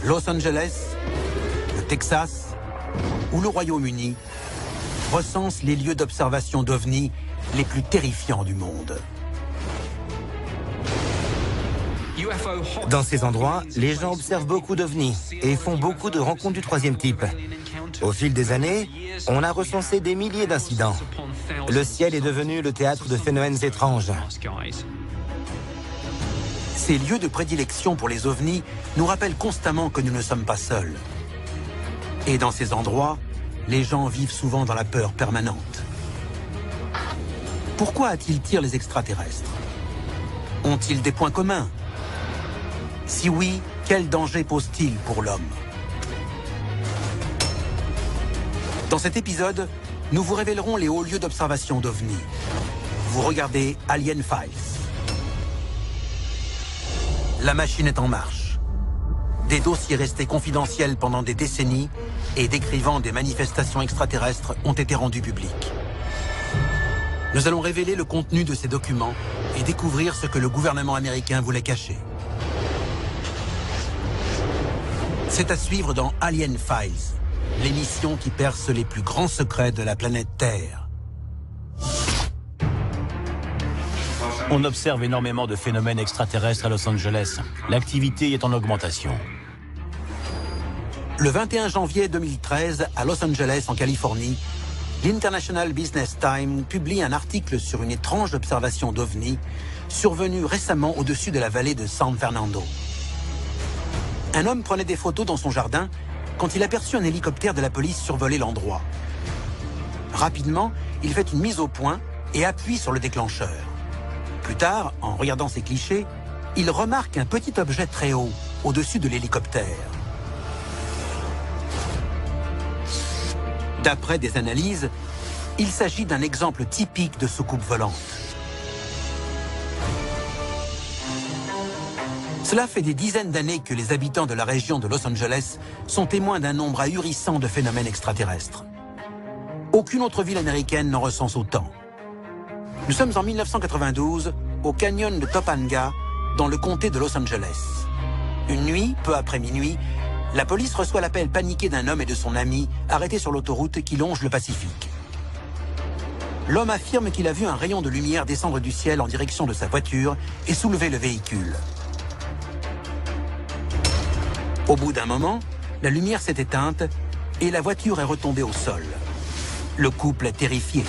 Los Angeles, le Texas ou le Royaume-Uni recensent les lieux d'observation d'OVNI les plus terrifiants du monde. Dans ces endroits, les gens observent beaucoup d'ovnis et font beaucoup de rencontres du troisième type. Au fil des années, on a recensé des milliers d'incidents. Le ciel est devenu le théâtre de phénomènes étranges. Ces lieux de prédilection pour les ovnis nous rappellent constamment que nous ne sommes pas seuls. Et dans ces endroits, les gens vivent souvent dans la peur permanente. Pourquoi attirent-ils les extraterrestres? Ont-ils des points communs? Si oui, quel danger pose-t-il pour l'homme? Dans cet épisode, nous vous révélerons les hauts lieux d'observation d'OVNI. Vous regardez Alien Files. La machine est en marche. Des dossiers restés confidentiels pendant des décennies et décrivant des manifestations extraterrestres ont été rendus publics. Nous allons révéler le contenu de ces documents et découvrir ce que le gouvernement américain voulait cacher. C'est à suivre dans Alien Files, l'émission qui perce les plus grands secrets de la planète Terre. On observe énormément de phénomènes extraterrestres à Los Angeles. L'activité est en augmentation. Le 21 janvier 2013, à Los Angeles, en Californie, l'International Business Times publie un article sur une étrange observation d'OVNI survenue récemment au-dessus de la vallée de San Fernando. Un homme prenait des photos dans son jardin quand il aperçut un hélicoptère de la police survoler l'endroit. Rapidement, il fait une mise au point et appuie sur le déclencheur. Plus tard, en regardant ces clichés, il remarque un petit objet très haut, au-dessus de l'hélicoptère. D'après des analyses, il s'agit d'un exemple typique de soucoupe volante. Cela fait des dizaines d'années que les habitants de la région de Los Angeles sont témoins d'un nombre ahurissant de phénomènes extraterrestres. Aucune autre ville américaine n'en recense autant. Nous sommes en 1992, au canyon de Topanga, dans le comté de Los Angeles. Une nuit, peu après minuit, la police reçoit l'appel paniqué d'un homme et de son ami arrêtés sur l'autoroute qui longe le Pacifique. L'homme affirme qu'il a vu un rayon de lumière descendre du ciel en direction de sa voiture et soulever le véhicule. Au bout d'un moment, la lumière s'est éteinte et la voiture est retombée au sol. Le couple est terrifié.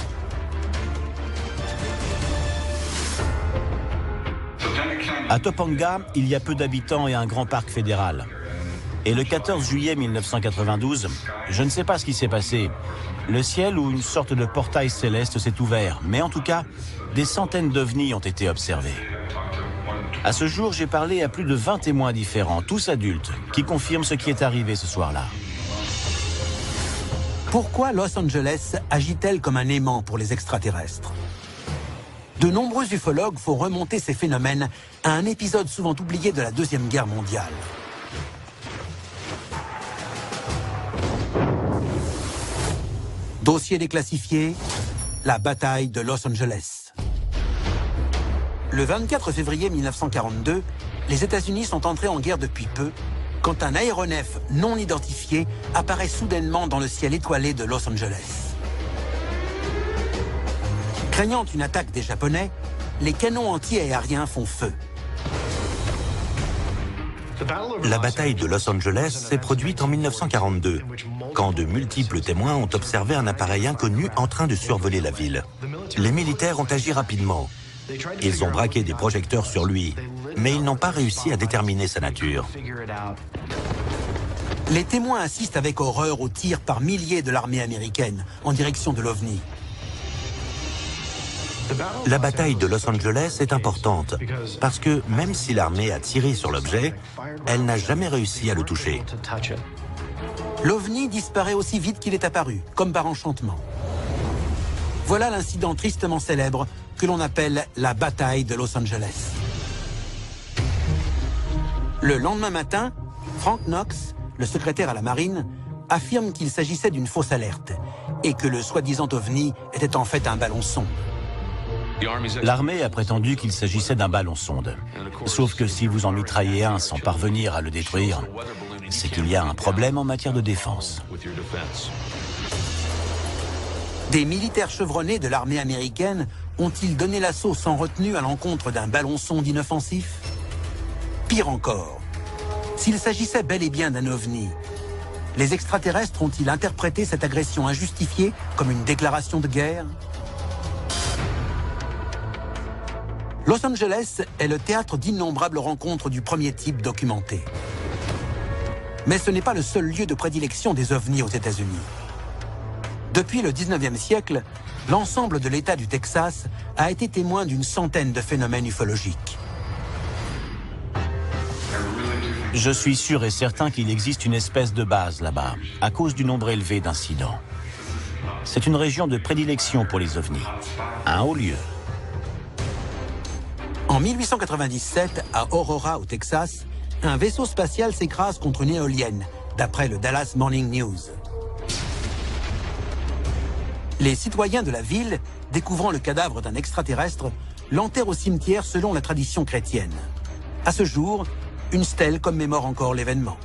À Topanga, il y a peu d'habitants et un grand parc fédéral. Et le 14 juillet 1992, je ne sais pas ce qui s'est passé. Le ciel ou une sorte de portail céleste s'est ouvert, mais en tout cas, des centaines d'ovnis ont été observés. À ce jour, j'ai parlé à plus de 20 témoins différents, tous adultes, qui confirment ce qui est arrivé ce soir-là. Pourquoi Los Angeles agit-elle comme un aimant pour les extraterrestres? De nombreux ufologues font remonter ces phénomènes à un épisode souvent oublié de la Deuxième Guerre mondiale. Dossier déclassifié, la bataille de Los Angeles. Le 24 février 1942, les États-Unis sont entrés en guerre depuis peu, quand un aéronef non identifié apparaît soudainement dans le ciel étoilé de Los Angeles. Craignant une attaque des Japonais, les canons anti-aériens font feu. La bataille de Los Angeles s'est produite en 1942, quand de multiples témoins ont observé un appareil inconnu en train de survoler la ville. Les militaires ont agi rapidement. Ils ont braqué des projecteurs sur lui, mais ils n'ont pas réussi à déterminer sa nature. Les témoins assistent avec horreur aux tirs par milliers de l'armée américaine en direction de l'OVNI. La bataille de Los Angeles est importante, parce que même si l'armée a tiré sur l'objet, elle n'a jamais réussi à le toucher. L'OVNI disparaît aussi vite qu'il est apparu, comme par enchantement. Voilà l'incident tristement célèbre que l'on appelle la bataille de Los Angeles. Le lendemain matin, Frank Knox, le secrétaire à la marine, affirme qu'il s'agissait d'une fausse alerte et que le soi-disant OVNI était en fait un ballon sonde. L'armée a prétendu qu'il s'agissait d'un ballon sonde. Sauf que si vous en mitraillez un sans parvenir à le détruire, c'est qu'il y a un problème en matière de défense. Des militaires chevronnés de l'armée américaine ont-ils donné l'assaut sans retenue à l'encontre d'un ballon-sonde inoffensif? Pire encore, s'il s'agissait bel et bien d'un ovni, les extraterrestres ont-ils interprété cette agression injustifiée comme une déclaration de guerre? Los Angeles est le théâtre d'innombrables rencontres du premier type documentées. Mais ce n'est pas le seul lieu de prédilection des ovnis aux États-Unis. Depuis le 19e siècle, l'ensemble de l'État du Texas a été témoin d'une centaine de phénomènes ufologiques. Je suis sûr et certain qu'il existe une espèce de base là-bas, à cause du nombre élevé d'incidents. C'est une région de prédilection pour les ovnis, un haut lieu. En 1897, à Aurora, au Texas, un vaisseau spatial s'écrase contre une éolienne, d'après le Dallas Morning News. Les citoyens de la ville, découvrant le cadavre d'un extraterrestre, l'enterrent au cimetière selon la tradition chrétienne. À ce jour, une stèle commémore encore l'événement.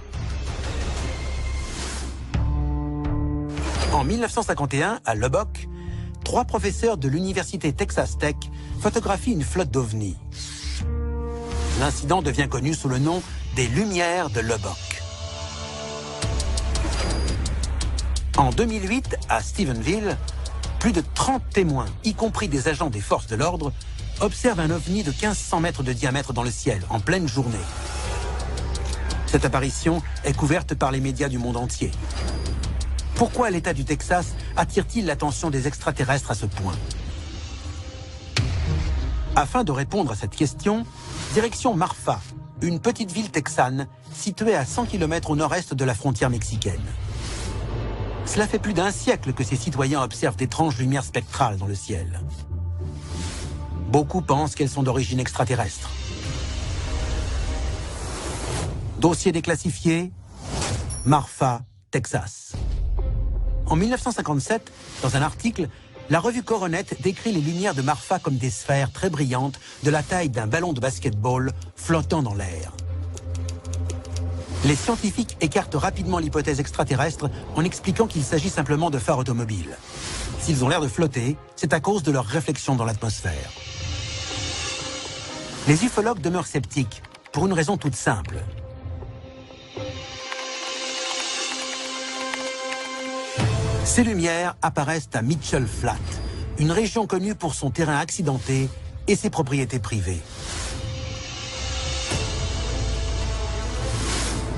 En 1951, à Lubbock, 3 professeurs de l'université Texas Tech photographient une flotte d'ovnis. L'incident devient connu sous le nom des Lumières de Lubbock. En 2008, à Stephenville, plus de 30 témoins, y compris des agents des forces de l'ordre, observent un ovni de 1500 mètres de diamètre dans le ciel, en pleine journée. Cette apparition est couverte par les médias du monde entier. Pourquoi l'État du Texas attire-t-il l'attention des extraterrestres à ce point? Afin de répondre à cette question, direction Marfa, une petite ville texane située à 100 km au nord-est de la frontière mexicaine. Cela fait plus d'1 siècle que ces citoyens observent d'étranges lumières spectrales dans le ciel. Beaucoup pensent qu'elles sont d'origine extraterrestre. Dossier déclassifié, Marfa, Texas. En 1957, dans un article, la revue Coronet décrit les lumières de Marfa comme des sphères très brillantes de la taille d'un ballon de basket-ball flottant dans l'air. Les scientifiques écartent rapidement l'hypothèse extraterrestre en expliquant qu'il s'agit simplement de phares automobiles. S'ils ont l'air de flotter, c'est à cause de leur réflexion dans l'atmosphère. Les ufologues demeurent sceptiques, pour une raison toute simple. Ces lumières apparaissent à Mitchell Flat, une région connue pour son terrain accidenté et ses propriétés privées.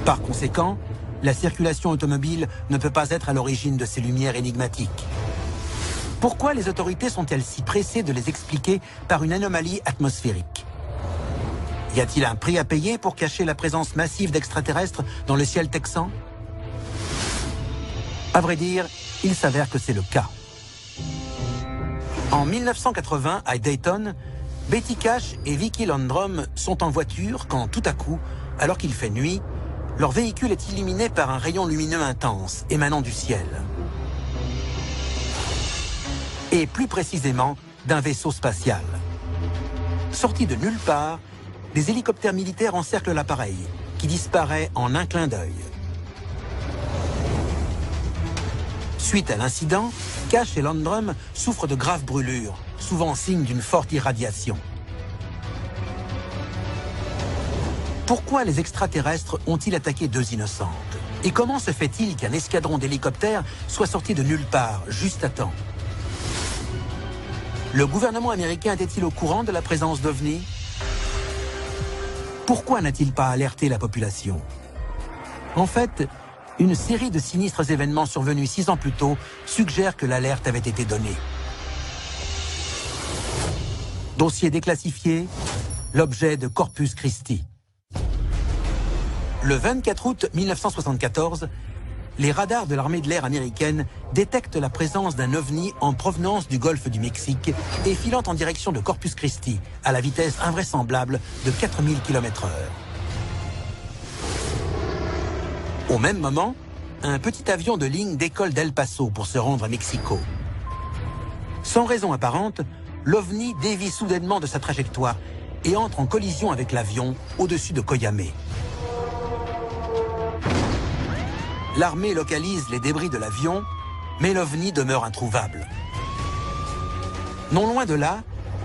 Par conséquent, la circulation automobile ne peut pas être à l'origine de ces lumières énigmatiques. Pourquoi les autorités sont-elles si pressées de les expliquer par une anomalie atmosphérique? Y a-t-il un prix à payer pour cacher la présence massive d'extraterrestres dans le ciel texan? À vrai dire, il s'avère que c'est le cas. En 1980, à Dayton, Betty Cash et Vicky Landrum sont en voiture quand tout à coup, alors qu'il fait nuit, leur véhicule est illuminé par un rayon lumineux intense émanant du ciel. Et plus précisément, d'un vaisseau spatial. Sorti de nulle part, des hélicoptères militaires encerclent l'appareil, qui disparaît en un clin d'œil. Suite à l'incident, Cash et Landrum souffrent de graves brûlures, souvent signe d'une forte irradiation. Pourquoi les extraterrestres ont-ils attaqué 2 innocentes? Et comment se fait-il qu'un escadron d'hélicoptères soit sorti de nulle part, juste à temps? Le gouvernement américain était-il au courant de la présence d'OVNI? Pourquoi n'a-t-il pas alerté la population? En fait, une série de sinistres événements survenus 6 ans plus tôt suggère que l'alerte avait été donnée. Dossier déclassifié, l'objet de Corpus Christi. Le 24 août 1974, les radars de l'armée de l'air américaine détectent la présence d'un ovni en provenance du golfe du Mexique et filant en direction de Corpus Christi à la vitesse invraisemblable de 4000 km/h. Au même moment, un petit avion de ligne décolle d'El Paso pour se rendre à Mexico. Sans raison apparente, l'OVNI dévie soudainement de sa trajectoire et entre en collision avec l'avion au-dessus de Coyamé. L'armée localise les débris de l'avion, mais l'OVNI demeure introuvable. Non loin de là,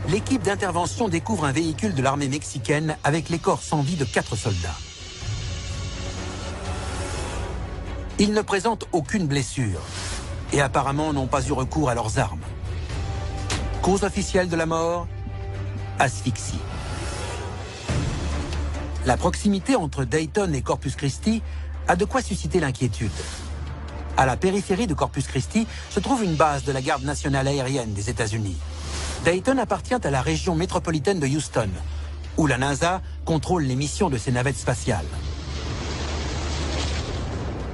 l'équipe d'intervention découvre un véhicule de l'armée mexicaine avec les corps sans vie de 4 soldats. Ils ne présentent aucune blessure et apparemment n'ont pas eu recours à leurs armes. Cause officielle de la mort, asphyxie. La proximité entre Dayton et Corpus Christi a de quoi susciter l'inquiétude. À la périphérie de Corpus Christi se trouve une base de la Garde nationale aérienne des États-Unis. Dayton appartient à la région métropolitaine de Houston, où la NASA contrôle les missions de ses navettes spatiales.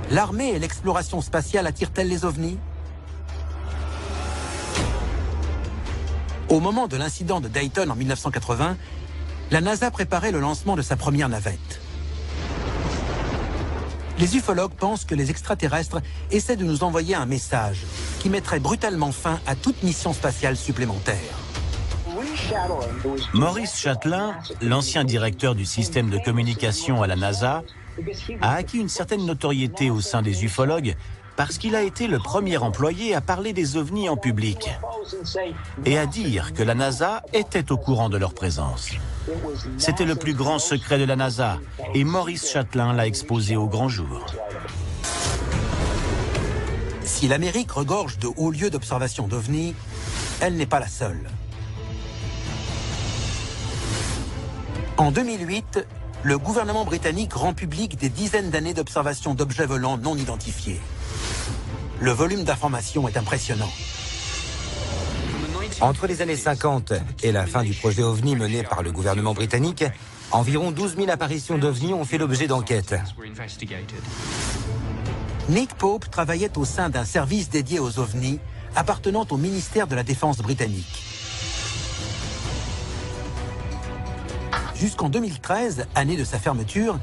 L'armée et l'exploration spatiale attirent-elles les ovnis? Au moment de l'incident de Dayton en 1980, la NASA préparait le lancement de sa première navette. Les ufologues pensent que les extraterrestres essaient de nous envoyer un message qui mettrait brutalement fin à toute mission spatiale supplémentaire. Maurice Chatelain, l'ancien directeur du système de communication à la NASA, a acquis une certaine notoriété au sein des ufologues parce qu'il a été le premier employé à parler des ovnis en public et à dire que la NASA était au courant de leur présence. C'était le plus grand secret de la NASA et Maurice Chatelain l'a exposé au grand jour. Si l'Amérique regorge de hauts lieux d'observation d'ovnis, elle n'est pas la seule. En 2008, le gouvernement britannique rend public des dizaines d'années d'observation d'objets volants non identifiés. Le volume d'informations est impressionnant. Entre les années 50 et la fin du projet OVNI mené par le gouvernement britannique, environ 12 000 apparitions d'OVNI ont fait l'objet d'enquêtes. Nick Pope travaillait au sein d'un service dédié aux ovnis appartenant au ministère de la Défense britannique. Jusqu'en 2013, année de sa fermeture,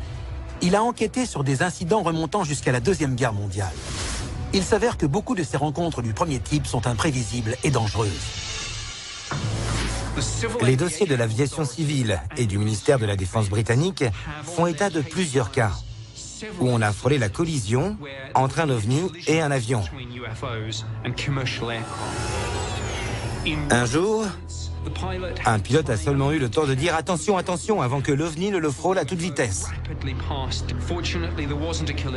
il a enquêté sur des incidents remontant jusqu'à la Deuxième Guerre mondiale. Il s'avère que beaucoup de ces rencontres du premier type sont imprévisibles et dangereuses. Les dossiers de l'aviation civile et du ministère de la Défense britannique font état de plusieurs cas où on a frôlé la collision entre un ovni et un avion. Un jour, un pilote a seulement eu le temps de dire « Attention, attention » avant que l'ovni ne le frôle à toute vitesse.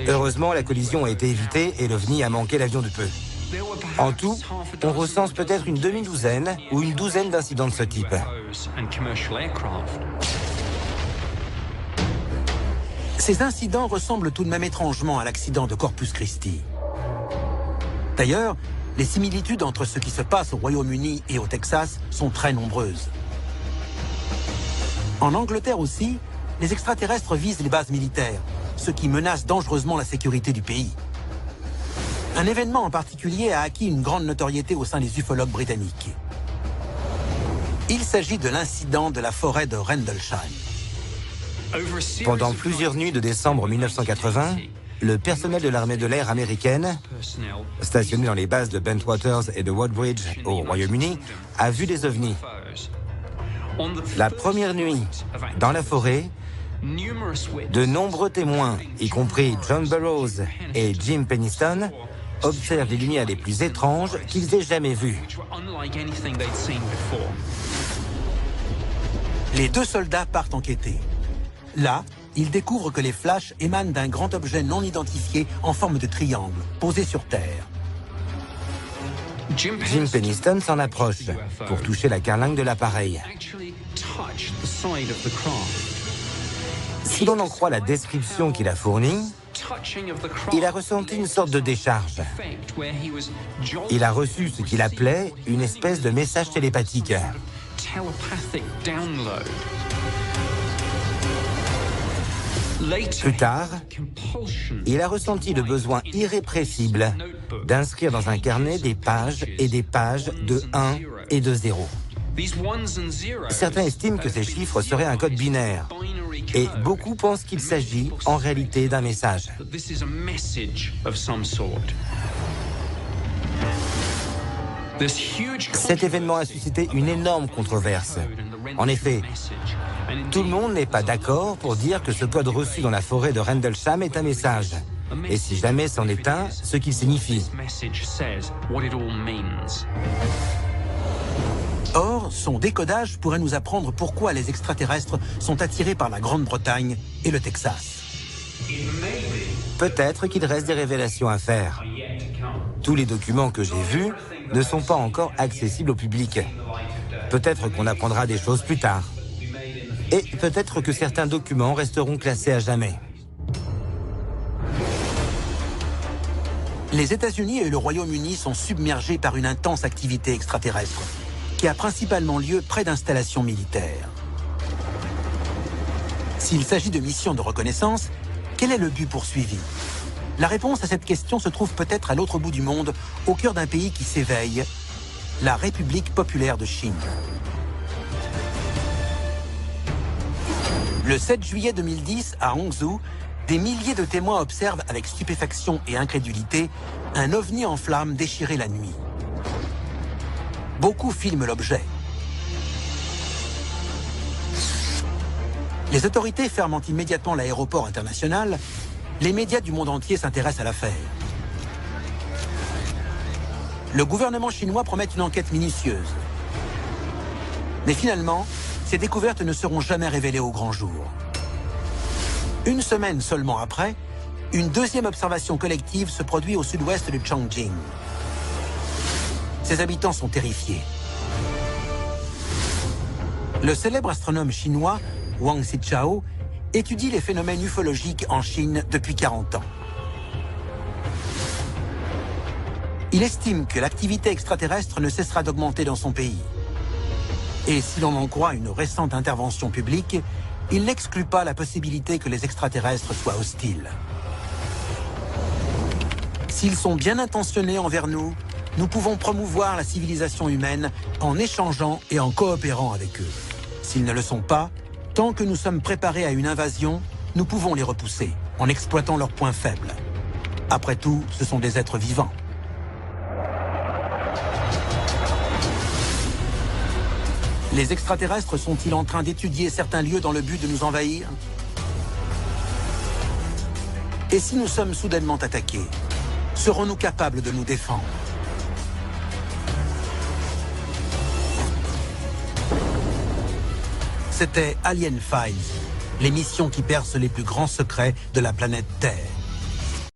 Heureusement, la collision a été évitée et l'ovni a manqué l'avion de peu. En tout, on recense peut-être une demi-douzaine ou une douzaine d'incidents de ce type. Ces incidents ressemblent tout de même étrangement à l'accident de Corpus Christi. D'ailleurs, les similitudes entre ce qui se passe au Royaume-Uni et au Texas sont très nombreuses. En Angleterre aussi, les extraterrestres visent les bases militaires, ce qui menace dangereusement la sécurité du pays. Un événement en particulier a acquis une grande notoriété au sein des ufologues britanniques. Il s'agit de l'incident de la forêt de Rendlesham. Pendant plusieurs nuits de décembre 1980, le personnel de l'armée de l'air américaine, stationné dans les bases de Bentwaters et de Woodbridge au Royaume-Uni, a vu des ovnis. La première nuit, dans la forêt, de nombreux témoins, y compris John Burroughs et Jim Penniston, observent les lumières les plus étranges qu'ils aient jamais vues. Les deux soldats partent enquêter. Là, ils découvrent que les flashs émanent d'un grand objet non identifié en forme de triangle, posé sur Terre. Jim Penniston s'en approche pour toucher la carlingue de l'appareil. Si l'on en croit la description qu'il a fournie, il a ressenti une sorte de décharge. Il a reçu ce qu'il appelait une espèce de message télépathique. Plus tard, il a ressenti le besoin irrépressible d'inscrire dans un carnet des pages et des pages de 1 et de 0. Certains estiment que ces chiffres seraient un code binaire et beaucoup pensent qu'il s'agit en réalité d'un message. Cet événement a suscité une énorme controverse. En effet, tout le monde n'est pas d'accord pour dire que ce code reçu dans la forêt de Rendlesham est un message. et si jamais c'en est un, ce qu'il signifie. Or, son décodage pourrait nous apprendre pourquoi les extraterrestres sont attirés par la Grande-Bretagne et le Texas. Peut-être qu'il reste des révélations à faire. Tous les documents que j'ai vus ne sont pas encore accessibles au public. Peut-être qu'on apprendra des choses plus tard. Et peut-être que certains documents resteront classés à jamais. Les États-Unis et le Royaume-Uni sont submergés par une intense activité extraterrestre, qui a principalement lieu près d'installations militaires. S'il s'agit de missions de reconnaissance, quel est le but poursuivi? La réponse à cette question se trouve peut-être à l'autre bout du monde, au cœur d'un pays qui s'éveille, la République populaire de Chine. Le 7 juillet 2010, à Hangzhou, des milliers de témoins observent avec stupéfaction et incrédulité un ovni en flammes déchirer la nuit. Beaucoup filment l'objet. Les autorités ferment immédiatement l'aéroport international. Les médias du monde entier s'intéressent à l'affaire. Le gouvernement chinois promet une enquête minutieuse. Mais finalement, ces découvertes ne seront jamais révélées au grand jour. Une semaine seulement après, une deuxième observation collective se produit au sud-ouest de Chongqing. Ses habitants sont terrifiés. Le célèbre astronome chinois Wang Xichao étudie les phénomènes ufologiques en Chine depuis 40 ans. Il estime que l'activité extraterrestre ne cessera d'augmenter dans son pays. Et si l'on en croit une récente intervention publique, il n'exclut pas la possibilité que les extraterrestres soient hostiles. S'ils sont bien intentionnés envers nous, nous pouvons promouvoir la civilisation humaine en échangeant et en coopérant avec eux. S'ils ne le sont pas, tant que nous sommes préparés à une invasion, nous pouvons les repousser en exploitant leurs points faibles. Après tout, ce sont des êtres vivants. Les extraterrestres sont-ils en train d'étudier certains lieux dans le but de nous envahir? Et si nous sommes soudainement attaqués, serons-nous capables de nous défendre? C'était Alien Files, l'émission qui perce les plus grands secrets de la planète Terre.